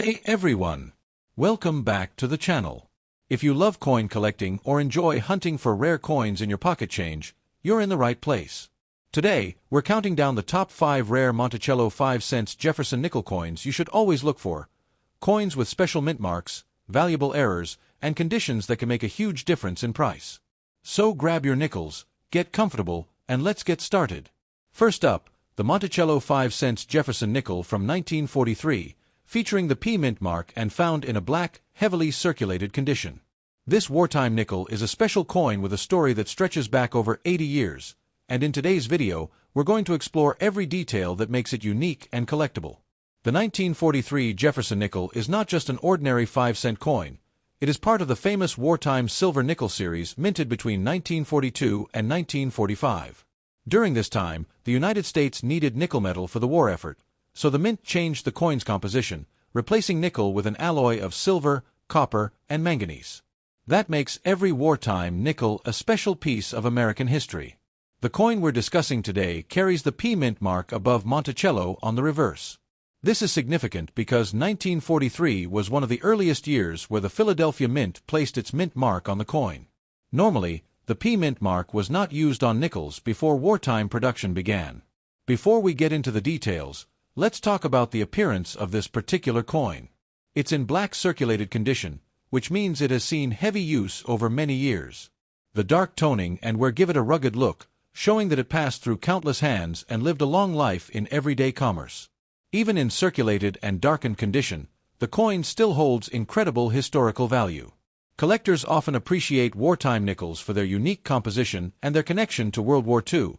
Hey everyone! Welcome back to the channel. If you love coin collecting or enjoy hunting for rare coins in your pocket change, you're in the right place. Today, we're counting down the top 5 rare Monticello 5-cent Jefferson nickel coins you should always look for. Coins with special mint marks, valuable errors, and conditions that can make a huge difference in price. So grab your nickels, get comfortable, and let's get started. First up, the Monticello 5-cent Jefferson nickel from 1943, featuring the P mint mark and found in a black, heavily circulated condition. This wartime nickel is a special coin with a story that stretches back over 80 years, and in today's video, we're going to explore every detail that makes it unique and collectible. The 1943 Jefferson nickel is not just an ordinary 5-cent coin. It is part of the famous wartime silver nickel series minted between 1942 and 1945. During this time, the United States needed nickel metal for the war effort, so the mint changed the coin's composition, replacing nickel with an alloy of silver, copper, and manganese. That makes every wartime nickel a special piece of American history. The coin we're discussing today carries the P mint mark above Monticello on the reverse. This is significant because 1943 was one of the earliest years where the Philadelphia Mint placed its mint mark on the coin. Normally, the P mint mark was not used on nickels before wartime production began. Before we get into the details, let's talk about the appearance of this particular coin. It's in black circulated condition, which means it has seen heavy use over many years. The dark toning and wear give it a rugged look, showing that it passed through countless hands and lived a long life in everyday commerce. Even in circulated and darkened condition, the coin still holds incredible historical value. Collectors often appreciate wartime nickels for their unique composition and their connection to World War II,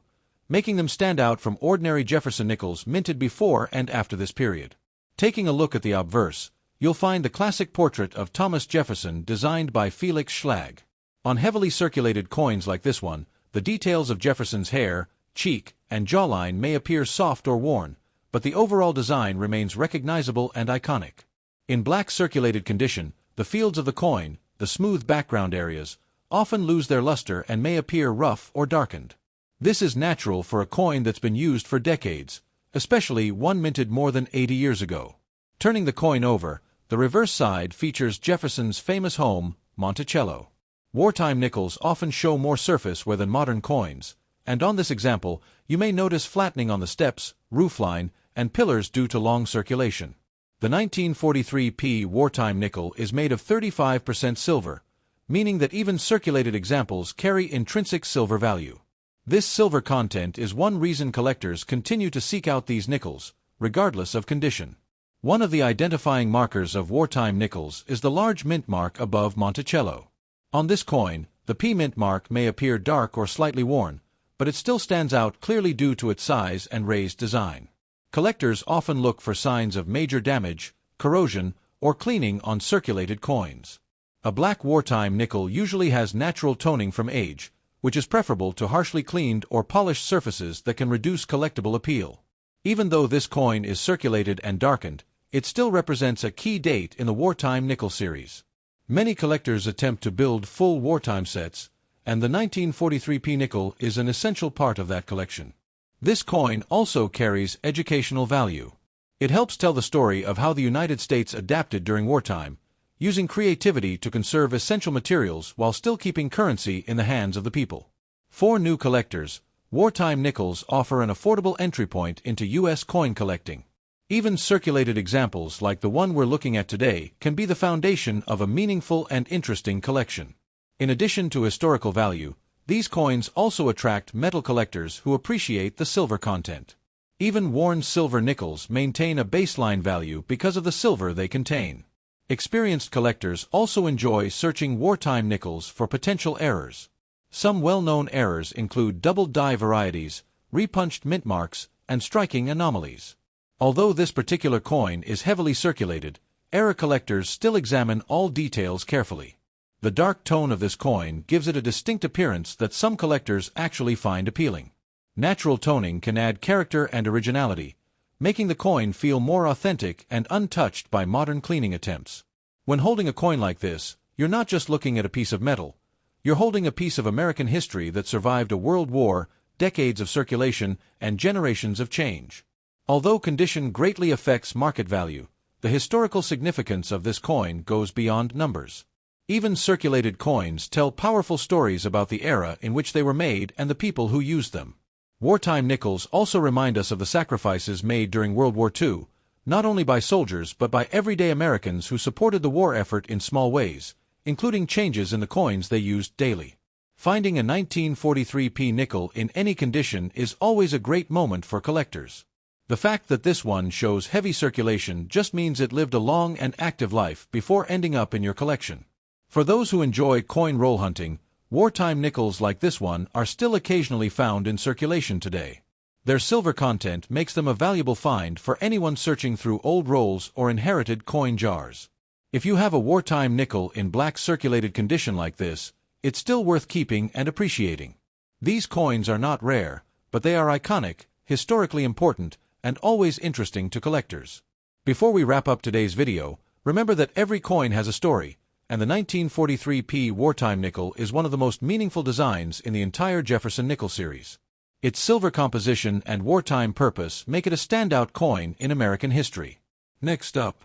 making them stand out from ordinary Jefferson nickels minted before and after this period. Taking a look at the obverse, you'll find the classic portrait of Thomas Jefferson designed by Felix Schlag. On heavily circulated coins like this one, the details of Jefferson's hair, cheek, and jawline may appear soft or worn, but the overall design remains recognizable and iconic. In black circulated condition, the fields of the coin, the smooth background areas, often lose their luster and may appear rough or darkened. This is natural for a coin that's been used for decades, especially one minted more than 80 years ago. Turning the coin over, the reverse side features Jefferson's famous home, Monticello. Wartime nickels often show more surface wear than modern coins, and on this example, you may notice flattening on the steps, roofline, and pillars due to long circulation. The 1943 P wartime nickel is made of 35% silver, meaning that even circulated examples carry intrinsic silver value. This silver content is one reason collectors continue to seek out these nickels, regardless of condition. One of the identifying markers of wartime nickels is the large mint mark above Monticello. On this coin, the P mint mark may appear dark or slightly worn, but it still stands out clearly due to its size and raised design. Collectors often look for signs of major damage, corrosion, or cleaning on circulated coins. A black wartime nickel usually has natural toning from age, which is preferable to harshly cleaned or polished surfaces that can reduce collectible appeal. Even though this coin is circulated and darkened, it still represents a key date in the wartime nickel series. Many collectors attempt to build full wartime sets, and the 1943 P nickel is an essential part of that collection. This coin also carries educational value. It helps tell the story of how the United States adapted during wartime, using creativity to conserve essential materials while still keeping currency in the hands of the people. For new collectors, wartime nickels offer an affordable entry point into U.S. coin collecting. Even circulated examples like the one we're looking at today can be the foundation of a meaningful and interesting collection. In addition to historical value, these coins also attract metal collectors who appreciate the silver content. Even worn silver nickels maintain a baseline value because of the silver they contain. Experienced collectors also enjoy searching wartime nickels for potential errors. Some well-known errors include double die varieties, repunched mint marks, and striking anomalies. Although this particular coin is heavily circulated, error collectors still examine all details carefully. The dark tone of this coin gives it a distinct appearance that some collectors actually find appealing. Natural toning can add character and originality, making the coin feel more authentic and untouched by modern cleaning attempts. When holding a coin like this, you're not just looking at a piece of metal. You're holding a piece of American history that survived a world war, decades of circulation, and generations of change. Although condition greatly affects market value, The historical significance of this coin goes beyond numbers. Even circulated coins tell powerful stories about the era in which they were made and the people who used them. Wartime nickels also remind us of the sacrifices made during World War II, not only by soldiers but by everyday Americans who supported the war effort in small ways, including changes in the coins they used daily. Finding a 1943p nickel in any condition is always a great moment for collectors. The fact that this one shows heavy circulation just means it lived a long and active life before ending up in your collection. For those who enjoy coin roll hunting, wartime nickels like this one are still occasionally found in circulation today. Their silver content makes them a valuable find for anyone searching through old rolls or inherited coin jars. If you have a wartime nickel in black circulated condition like this, it's still worth keeping and appreciating. These coins are not rare, but they are iconic, historically important, and always interesting to collectors. Before we wrap up today's video, remember that every coin has a story, and the 1943p wartime nickel is one of the most meaningful designs in the entire Jefferson nickel series. Its silver composition and wartime purpose make it a standout coin in American history. Next up,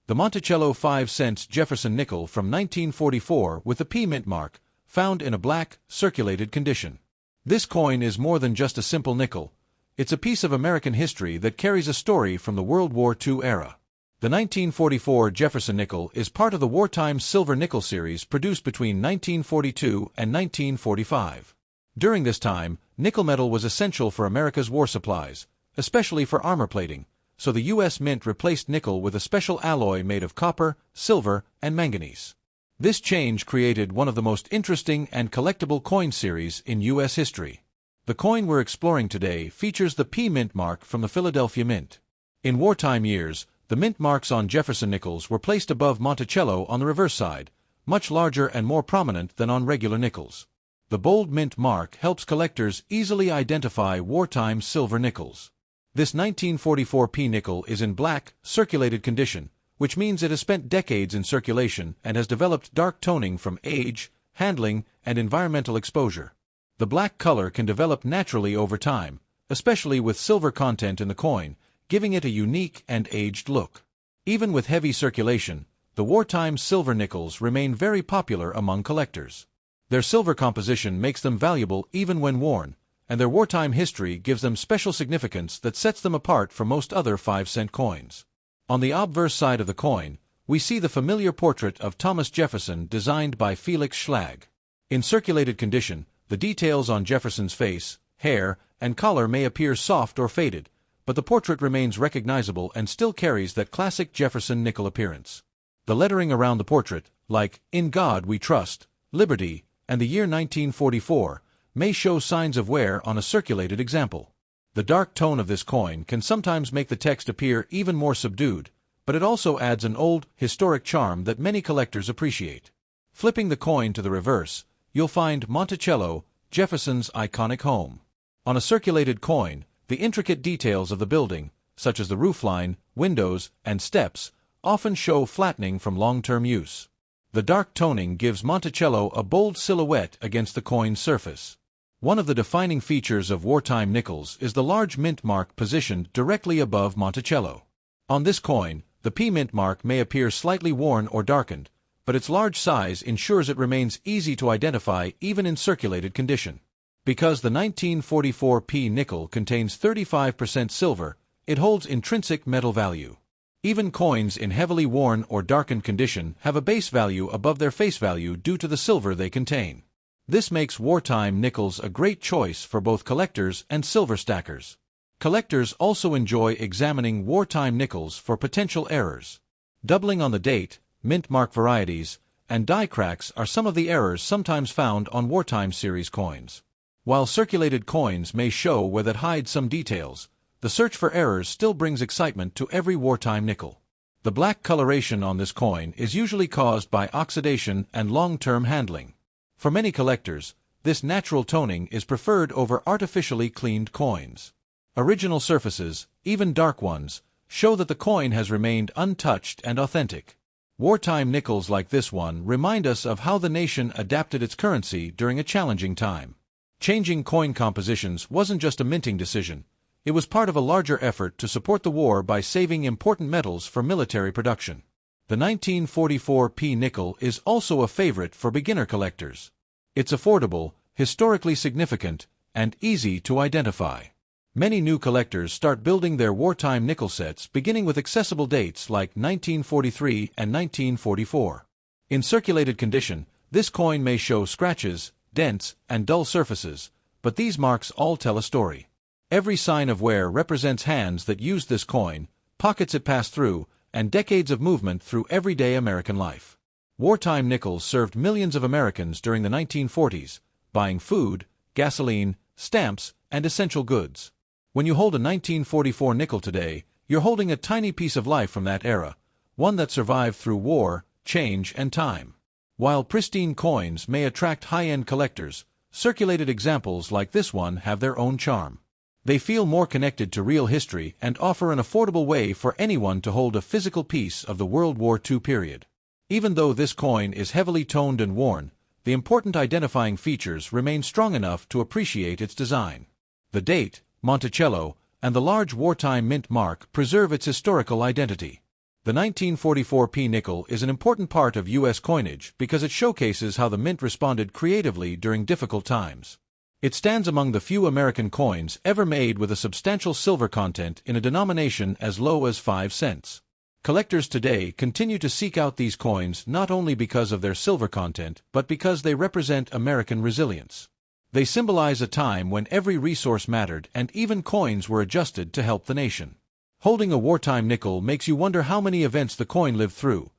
the Monticello 5-cent Jefferson nickel from 1944 with the P mint mark, found in a black, circulated condition. This coin is more than just a simple nickel. It's a piece of American history that carries a story from the World War II era. The 1944 Jefferson nickel is part of the Wartime Silver Nickel series produced between 1942 and 1945. During this time, nickel metal was essential for America's war supplies, especially for armor plating, so the U.S. Mint replaced nickel with a special alloy made of copper, silver, and manganese. This change created one of the most interesting and collectible coin series in U.S. history. The coin we're exploring today features the P mint mark from the Philadelphia Mint. In wartime years, the mint marks on Jefferson nickels were placed above Monticello on the reverse side, much larger and more prominent than on regular nickels. The bold mint mark helps collectors easily identify wartime silver nickels. This 1944p nickel is in black, circulated condition, which means it has spent decades in circulation and has developed dark toning from age, handling, and environmental exposure. The black color can develop naturally over time, especially with silver content in the coin, giving it a unique and aged look. Even with heavy circulation, the wartime silver nickels remain very popular among collectors. Their silver composition makes them valuable even when worn, and their wartime history gives them special significance that sets them apart from most other 5-cent coins. On the obverse side of the coin, we see the familiar portrait of Thomas Jefferson designed by Felix Schlag. In circulated condition, the details on Jefferson's face, hair, and collar may appear soft or faded, but the portrait remains recognizable and still carries that classic Jefferson nickel appearance. The lettering around the portrait, like "In God We Trust," "Liberty," and the year 1944, may show signs of wear on a circulated example. The dark tone of this coin can sometimes make the text appear even more subdued, but it also adds an old, historic charm that many collectors appreciate. Flipping the coin to the reverse, you'll find Monticello, Jefferson's iconic home. On a circulated coin, the intricate details of the building, such as the roofline, windows, and steps, often show flattening from long-term use. The dark toning gives Monticello a bold silhouette against the coin's surface. One of the defining features of wartime nickels is the large mint mark positioned directly above Monticello. On this coin, the P mint mark may appear slightly worn or darkened, but its large size ensures it remains easy to identify even in circulated condition. Because the 1944p nickel contains 35% silver, it holds intrinsic metal value. Even coins in heavily worn or darkened condition have a base value above their face value due to the silver they contain. This makes wartime nickels a great choice for both collectors and silver stackers. Collectors also enjoy examining wartime nickels for potential errors. Doubling on the date, mint mark varieties, and die cracks are some of the errors sometimes found on wartime series coins. While circulated coins may show where that hides some details, the search for errors still brings excitement to every wartime nickel. The black coloration on this coin is usually caused by oxidation and long-term handling. For many collectors, this natural toning is preferred over artificially cleaned coins. Original surfaces, even dark ones, show that the coin has remained untouched and authentic. Wartime nickels like this one remind us of how the nation adapted its currency during a challenging time. Changing coin compositions wasn't just a minting decision, It was part of a larger effort to support the war by saving important metals for military production. The 1944 P nickel is also a favorite for beginner collectors. It's affordable, historically significant, and easy to identify. Many new collectors start building their wartime nickel sets beginning with accessible dates like 1943 and 1944. In circulated condition, this coin may show scratches, dents, and dull surfaces, but these marks all tell a story. Every sign of wear represents hands that used this coin, pockets it passed through, and decades of movement through everyday American life. Wartime nickels served millions of Americans during the 1940s, buying food, gasoline, stamps, and essential goods. When you hold a 1944 nickel today, you're holding a tiny piece of life from that era, one that survived through war, change, and time. While pristine coins may attract high-end collectors, circulated examples like this one have their own charm. They feel more connected to real history and offer an affordable way for anyone to hold a physical piece of the World War II period. Even though this coin is heavily toned and worn, the important identifying features remain strong enough to appreciate its design. The date, Monticello, and the large wartime mint mark preserve its historical identity. The 1944 P nickel is an important part of U.S. coinage because it showcases how the mint responded creatively during difficult times. It stands among the few American coins ever made with a substantial silver content in a denomination as low as 5 cents. Collectors today continue to seek out these coins not only because of their silver content, but because they represent American resilience. They symbolize a time when every resource mattered and even coins were adjusted to help the nation. Holding a wartime nickel makes you wonder how many events the coin lived through,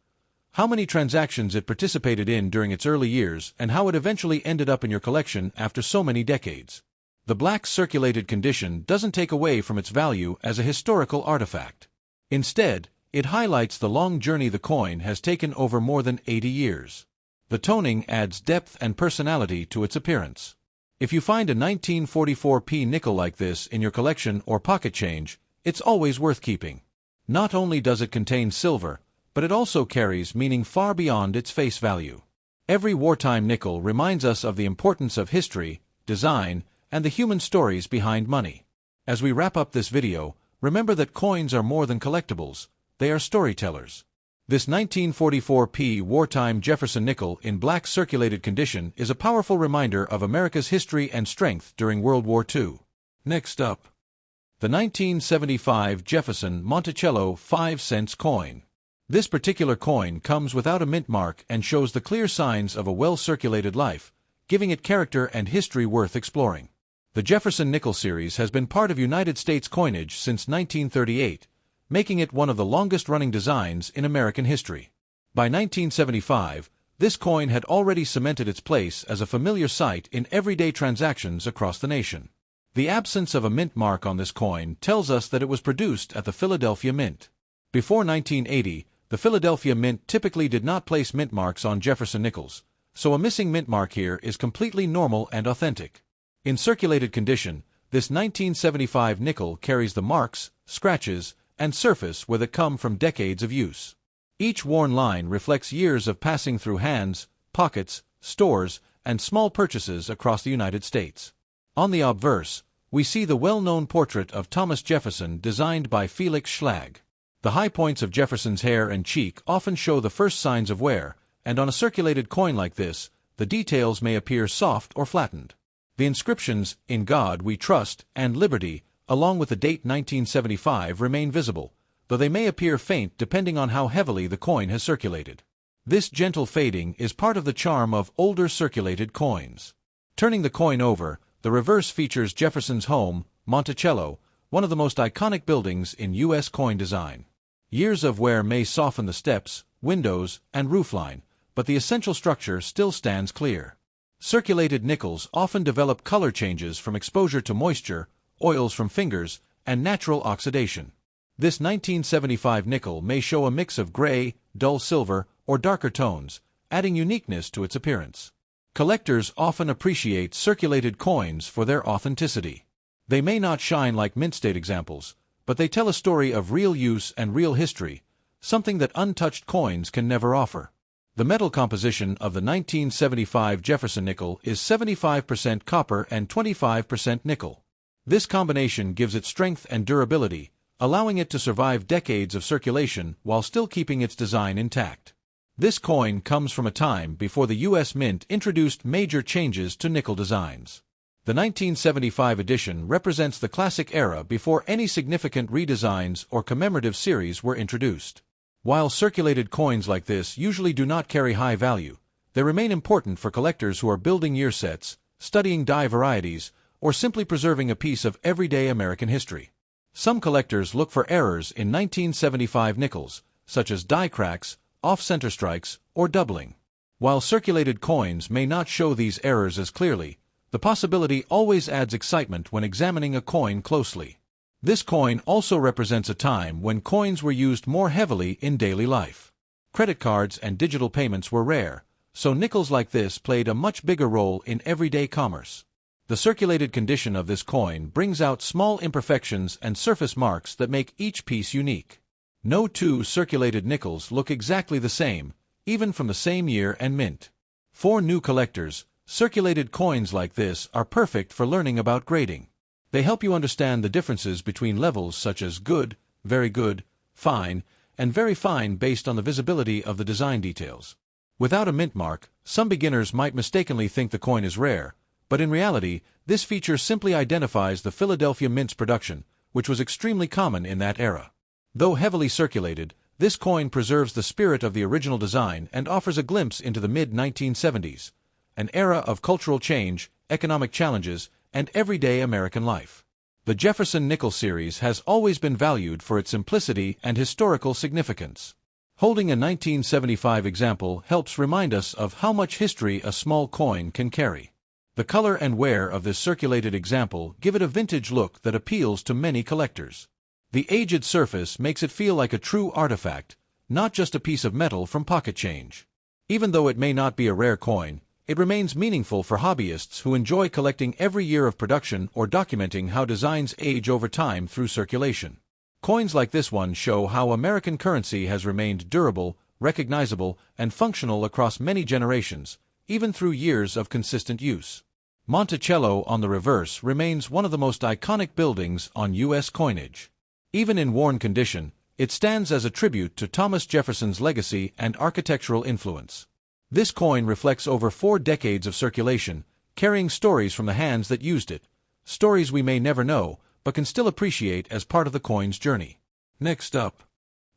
how many transactions it participated in during its early years, and how it eventually ended up in your collection after so many decades. The black circulated condition doesn't take away from its value as a historical artifact. Instead, it highlights the long journey the coin has taken over more than 80 years. The toning adds depth and personality to its appearance. If you find a 1944 P nickel like this in your collection or pocket change, it's always worth keeping. Not only does it contain silver, but it also carries meaning far beyond its face value. Every wartime nickel reminds us of the importance of history, design, and the human stories behind money. As we wrap up this video, remember that coins are more than collectibles, they are storytellers. This 1944 P wartime Jefferson nickel in black circulated condition is a powerful reminder of America's history and strength during World War II. Next up, the 1975 Jefferson Monticello 5 cents coin. This particular coin comes without a mint mark and shows the clear signs of a well-circulated life, giving it character and history worth exploring. The Jefferson nickel series has been part of United States coinage since 1938, making it one of the longest-running designs in American history. By 1975, this coin had already cemented its place as a familiar sight in everyday transactions across the nation. The absence of a mint mark on this coin tells us that it was produced at the Philadelphia Mint. Before 1980, the Philadelphia Mint typically did not place mint marks on Jefferson nickels, so a missing mint mark here is completely normal and authentic. In circulated condition, this 1975 nickel carries the marks, scratches, and surface where they come from decades of use. Each worn line reflects years of passing through hands, pockets, stores, and small purchases across the United States. On the obverse, we see the well-known portrait of Thomas Jefferson designed by Felix Schlag. The high points of Jefferson's hair and cheek often show the first signs of wear, and on a circulated coin like this, the details may appear soft or flattened. The inscriptions, "In God We Trust," and "Liberty," along with the date 1975 remain visible, though they may appear faint depending on how heavily the coin has circulated. This gentle fading is part of the charm of older circulated coins. Turning the coin over, the reverse features Jefferson's home, Monticello, one of the most iconic buildings in U.S. coin design. Years of wear may soften the steps, windows, and roofline, but the essential structure still stands clear. Circulated nickels often develop color changes from exposure to moisture, oils from fingers, and natural oxidation. This 1975 nickel may show a mix of gray, dull silver, or darker tones, adding uniqueness to its appearance. Collectors often appreciate circulated coins for their authenticity. They may not shine like mint-state examples, but they tell a story of real use and real history, something that untouched coins can never offer. The metal composition of the 1975 Jefferson nickel is 75% copper and 25% nickel. This combination gives it strength and durability, allowing it to survive decades of circulation while still keeping its design intact. This coin comes from a time before the U.S. Mint introduced major changes to nickel designs. The 1975 edition represents the classic era before any significant redesigns or commemorative series were introduced. While circulated coins like this usually do not carry high value, they remain important for collectors who are building year sets, studying die varieties, or simply preserving a piece of everyday American history. Some collectors look for errors in 1975 nickels, such as die cracks, off-center strikes, or doubling. While circulated coins may not show these errors as clearly, the possibility always adds excitement when examining a coin closely. This coin also represents a time when coins were used more heavily in daily life. Credit cards and digital payments were rare, so nickels like this played a much bigger role in everyday commerce. The circulated condition of this coin brings out small imperfections and surface marks that make each piece unique. No two circulated nickels look exactly the same, even from the same year and mint. For new collectors, circulated coins like this are perfect for learning about grading. They help you understand the differences between levels such as good, fine, and very fine based on the visibility of the design details. Without a mint mark, some beginners might mistakenly think the coin is rare, but in reality, this feature simply identifies the Philadelphia Mint's production, which was extremely common in that era. Though heavily circulated, this coin preserves the spirit of the original design and offers a glimpse into the mid-1970s, an era of cultural change, economic challenges, and everyday American life. The Jefferson nickel series has always been valued for its simplicity and historical significance. Holding a 1975 example helps remind us of how much history a small coin can carry. The color and wear of this circulated example give it a vintage look that appeals to many collectors. The aged surface makes it feel like a true artifact, not just a piece of metal from pocket change. Even though it may not be a rare coin, it remains meaningful for hobbyists who enjoy collecting every year of production or documenting how designs age over time through circulation. Coins like this one show how American currency has remained durable, recognizable, and functional across many generations, even through years of consistent use. Monticello on the reverse remains one of the most iconic buildings on U.S. coinage. Even in worn condition, it stands as a tribute to Thomas Jefferson's legacy and architectural influence. This coin reflects over 4 decades of circulation, carrying stories from the hands that used it, stories we may never know, but can still appreciate as part of the coin's journey. Next up,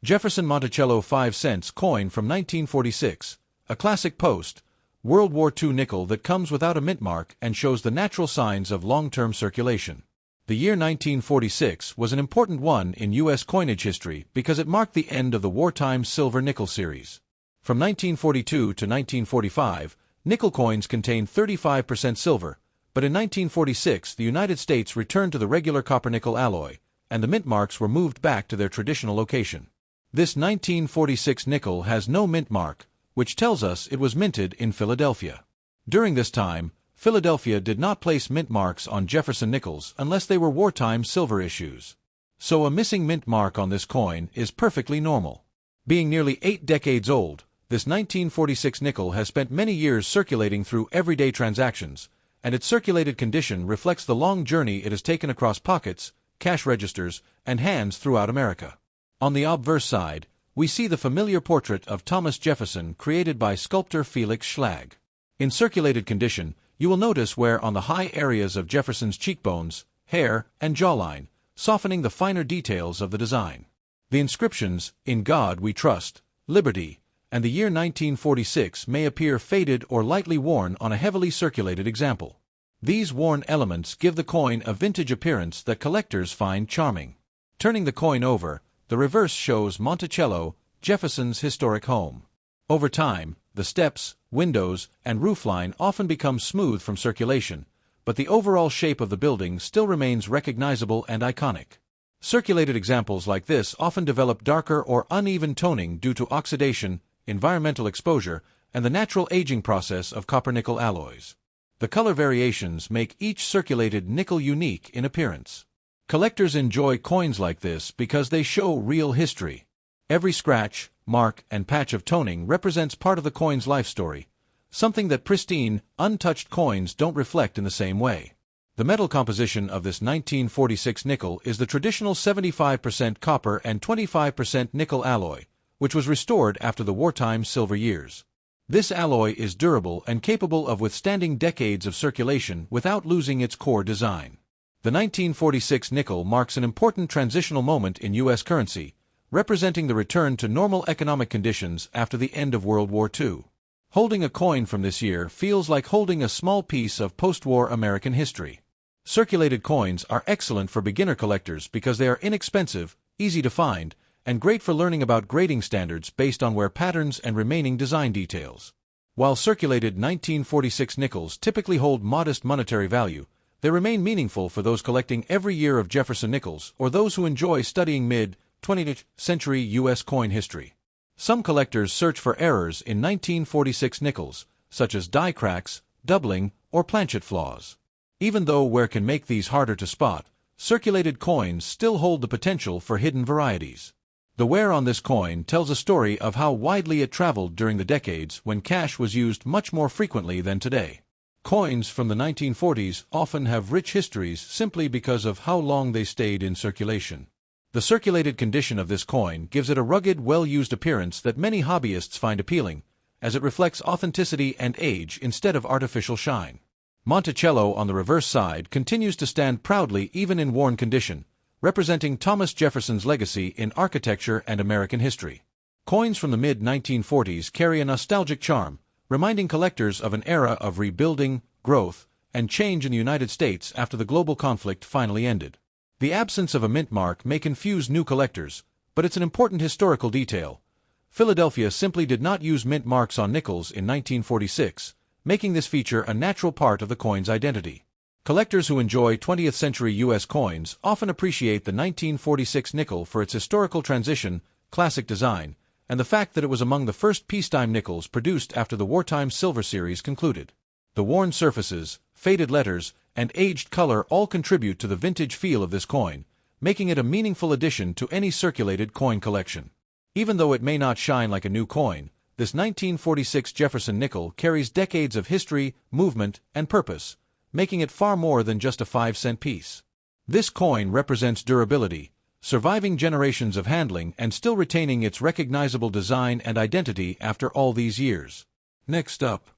Jefferson Monticello 5 cents coin from 1946, a classic post-World War II nickel that comes without a mint mark and shows the natural signs of long-term circulation. The year 1946 was an important one in U.S. coinage history because it marked the end of the Wartime silver nickel series. From 1942 to 1945, nickel coins contained 35% silver, but in 1946 the United States returned to the regular copper-nickel alloy, and the mint marks were moved back to their traditional location. This 1946 nickel has no mint mark, which tells us it was minted in Philadelphia. During this time, Philadelphia did not place mint marks on Jefferson nickels unless they were wartime silver issues. So a missing mint mark on this coin is perfectly normal. Being nearly 8 decades old, this 1946 nickel has spent many years circulating through everyday transactions, and its circulated condition reflects the long journey it has taken across pockets, cash registers, and hands throughout America. On the obverse side, we see the familiar portrait of Thomas Jefferson created by sculptor Felix Schlag. In circulated condition, you will notice wear on the high areas of Jefferson's cheekbones, hair, and jawline, softening the finer details of the design. The inscriptions, "In God We Trust," "Liberty," and the year 1946 may appear faded or lightly worn on a heavily circulated example. These worn elements give the coin a vintage appearance that collectors find charming. Turning the coin over, the reverse shows Monticello, Jefferson's historic home. Over time, the steps, windows, and roofline often become smooth from circulation, but the overall shape of the building still remains recognizable and iconic. Circulated examples like this often develop darker or uneven toning due to oxidation, environmental exposure, and the natural aging process of copper-nickel alloys. The color variations make each circulated nickel unique in appearance. Collectors enjoy coins like this because they show real history. Every scratch, mark, and patch of toning represents part of the coin's life story, something that pristine, untouched coins don't reflect in the same way. The metal composition of this 1946 nickel is the traditional 75% copper and 25% nickel alloy, which was restored after the wartime silver years. This alloy is durable and capable of withstanding decades of circulation without losing its core design. The 1946 nickel marks an important transitional moment in U.S. currency, representing the return to normal economic conditions after the end of World War II. Holding a coin from this year feels like holding a small piece of post-war American history. Circulated coins are excellent for beginner collectors because they are inexpensive, easy to find, and great for learning about grading standards based on wear patterns and remaining design details. While circulated 1946 nickels typically hold modest monetary value, they remain meaningful for those collecting every year of Jefferson nickels or those who enjoy studying mid-20th century U.S. coin history. Some collectors search for errors in 1946 nickels, such as die cracks, doubling, or planchet flaws. Even though wear can make these harder to spot, circulated coins still hold the potential for hidden varieties. The wear on this coin tells a story of how widely it traveled during the decades when cash was used much more frequently than today. Coins from the 1940s often have rich histories simply because of how long they stayed in circulation. The circulated condition of this coin gives it a rugged, well-used appearance that many hobbyists find appealing, as it reflects authenticity and age instead of artificial shine. Monticello on the reverse side continues to stand proudly even in worn condition, representing Thomas Jefferson's legacy in architecture and American history. Coins from the mid-1940s carry a nostalgic charm, reminding collectors of an era of rebuilding, growth, and change in the United States after the global conflict finally ended. The absence of a mint mark may confuse new collectors, but it's an important historical detail. Philadelphia simply did not use mint marks on nickels in 1946, making this feature a natural part of the coin's identity. Collectors who enjoy 20th century U.S. coins often appreciate the 1946 nickel for its historical transition, classic design, and the fact that it was among the first peacetime nickels produced after the wartime silver series concluded. The worn surfaces, faded letters, and aged color all contribute to the vintage feel of this coin, making it a meaningful addition to any circulated coin collection. Even though it may not shine like a new coin, this 1946 Jefferson nickel carries decades of history, movement, and purpose, making it far more than just a 5-cent piece. This coin represents durability, surviving generations of handling and still retaining its recognizable design and identity after all these years. Next up,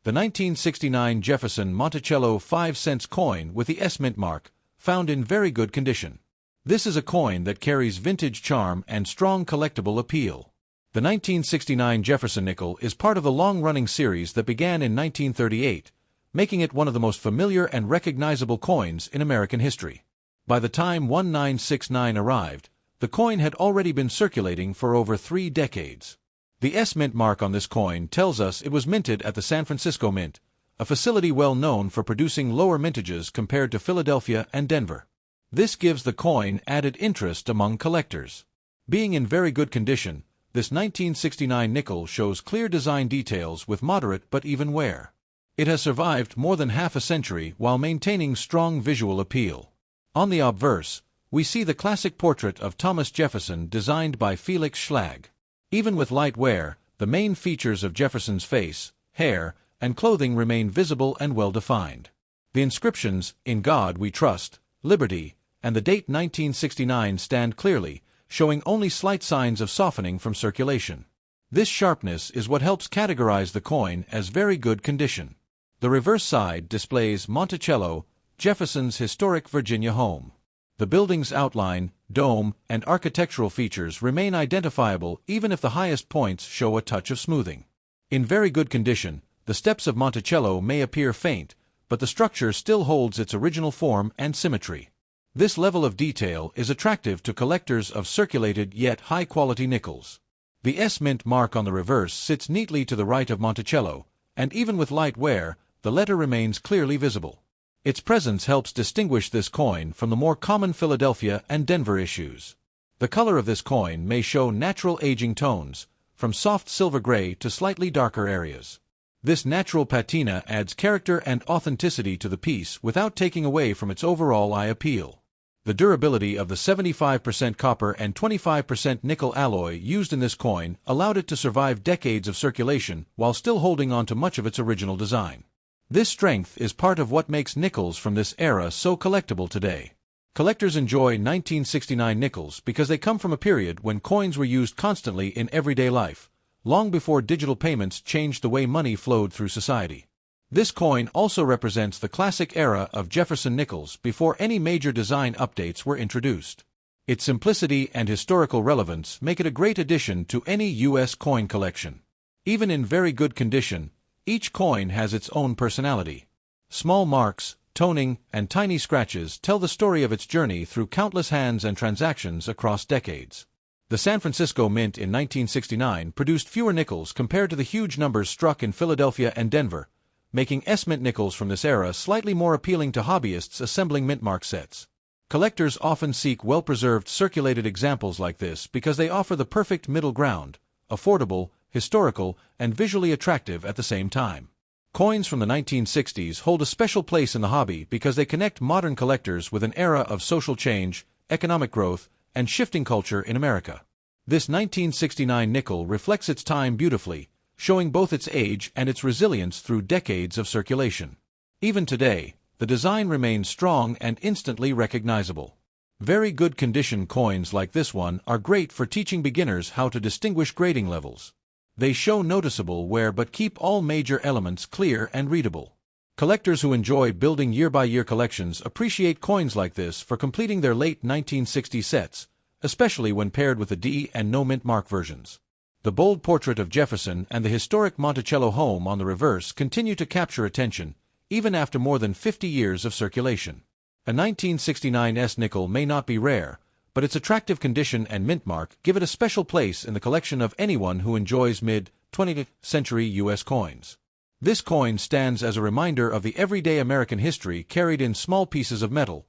the 1969 Jefferson Monticello 5-cent coin with the S mint mark, found in very good condition. This is a coin that carries vintage charm and strong collectible appeal. The 1969 Jefferson nickel is part of the long-running series that began in 1938, making it one of the most familiar and recognizable coins in American history. By the time 1969 arrived, the coin had already been circulating for over 3 decades. The S mint mark on this coin tells us it was minted at the San Francisco Mint, a facility well known for producing lower mintages compared to Philadelphia and Denver. This gives the coin added interest among collectors. Being in very good condition, this 1969 nickel shows clear design details with moderate but even wear. It has survived more than half a century while maintaining strong visual appeal. On the obverse, we see the classic portrait of Thomas Jefferson designed by Felix Schlag. Even with light wear, the main features of Jefferson's face, hair, and clothing remain visible and well-defined. The inscriptions, "In God We Trust," "Liberty," and the date 1969 stand clearly, showing only slight signs of softening from circulation. This sharpness is what helps categorize the coin as very good condition. The reverse side displays Monticello, Jefferson's historic Virginia home. The building's outline, dome, and architectural features remain identifiable even if the highest points show a touch of smoothing. In very good condition, the steps of Monticello may appear faint, but the structure still holds its original form and symmetry. This level of detail is attractive to collectors of circulated yet high-quality nickels. The S mint mark on the reverse sits neatly to the right of Monticello, and even with light wear, the letter remains clearly visible. Its presence helps distinguish this coin from the more common Philadelphia and Denver issues. The color of this coin may show natural aging tones, from soft silver gray to slightly darker areas. This natural patina adds character and authenticity to the piece without taking away from its overall eye appeal. The durability of the 75% copper and 25% nickel alloy used in this coin allowed it to survive decades of circulation while still holding on to much of its original design. This strength is part of what makes nickels from this era so collectible today. Collectors enjoy 1969 nickels because they come from a period when coins were used constantly in everyday life, long before digital payments changed the way money flowed through society. This coin also represents the classic era of Jefferson nickels before any major design updates were introduced. Its simplicity and historical relevance make it a great addition to any U.S. coin collection. Even in very good condition, each coin has its own personality. Small marks, toning, and tiny scratches tell the story of its journey through countless hands and transactions across decades. The San Francisco Mint in 1969 produced fewer nickels compared to the huge numbers struck in Philadelphia and Denver, making S-Mint nickels from this era slightly more appealing to hobbyists assembling mint mark sets. Collectors often seek well-preserved circulated examples like this because they offer the perfect middle ground, affordable, historical, and visually attractive at the same time. Coins from the 1960s hold a special place in the hobby because they connect modern collectors with an era of social change, economic growth, and shifting culture in America. This 1969 nickel reflects its time beautifully, showing both its age and its resilience through decades of circulation. Even today, the design remains strong and instantly recognizable. Very good condition coins like this one are great for teaching beginners how to distinguish grading levels. They show noticeable wear but keep all major elements clear and readable. Collectors who enjoy building year-by-year collections appreciate coins like this for completing their late 1960s sets, especially when paired with the D and no mint mark versions. The bold portrait of Jefferson and the historic Monticello home on the reverse continue to capture attention, even after more than 50 years of circulation. A 1969 S-nickel may not be rare, but its attractive condition and mint mark give it a special place in the collection of anyone who enjoys mid-20th century U.S. coins. This coin stands as a reminder of the everyday American history carried in small pieces of metal,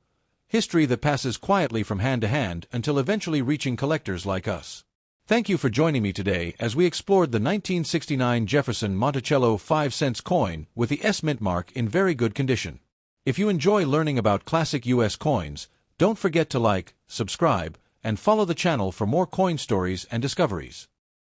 history that passes quietly from hand to hand until eventually reaching collectors like us. Thank you for joining me today as we explored the 1969 Jefferson Monticello 5-cent coin with the S-Mint mark in very good condition. If you enjoy learning about classic U.S. coins, don't forget to like, subscribe, and follow the channel for more coin stories and discoveries.